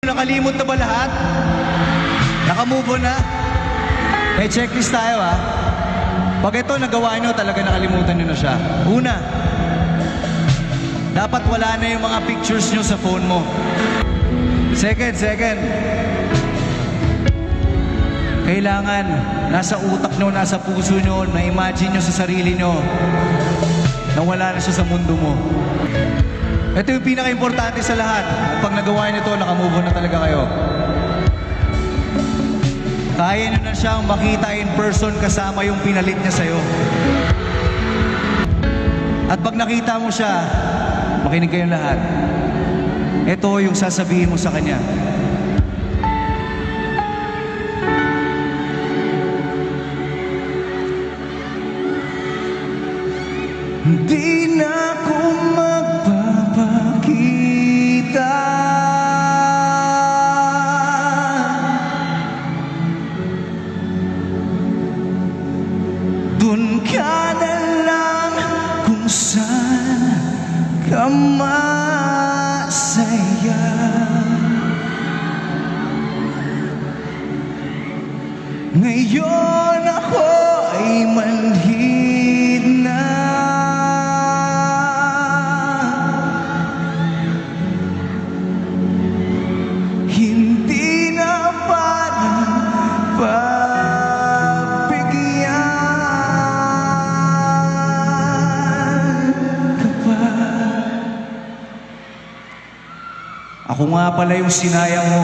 Nakalimot na ba lahat? Nakamove on na? May checklist tayo ha. Pag ito nagawa nyo, talaga nakalimutan nyo na siya. Una, dapat wala na yung mga pictures nyo sa phone mo. Second, kailangan nasa utak nyo, nasa puso nyo, na-imagine nyo sa sarili nyo na wala na siya sa mundo mo. Ito yung pinaka-importante sa lahat. Pag nagawa nyo ito, nakamove on na talaga kayo. Kaya nyo na siyang makita in person kasama yung pinalit niya sa'yo. At pag nakita mo siya, makinig kayong lahat. Ito yung sasabihin mo sa kanya. Di na ako magpapakita. Dun ka na lang kung saan ka masaya. Ngayon ako ay manhid na. Hindi na parang pagbigyan ka pa. Ako nga pala yung sinayang mo.